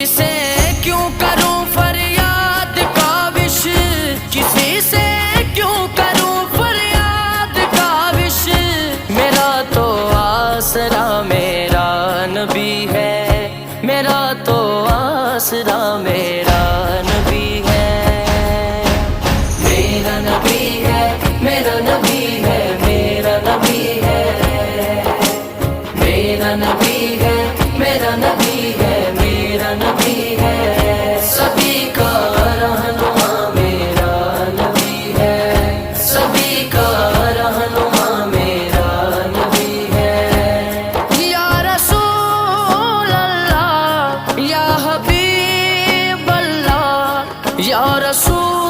سے کیوں کروں فریاد کاوش، کسی سے کیوں کروں فریاد کاوش، میرا تو آسرا میرا نبی ہے، میرا تو آسرا میرا نبی ہے، میرا نبی ہے، میرا نبی ہے، میرا نبی ہے، میرا نبی ہے، میرا نبی ہے، میرا نبی ہے، سبھی کا رہنما میرا نبی ہے، سبھی کا رہنما میرا نبی ہے، یا رسول اللہ، یا حبیب اللہ، یا رسول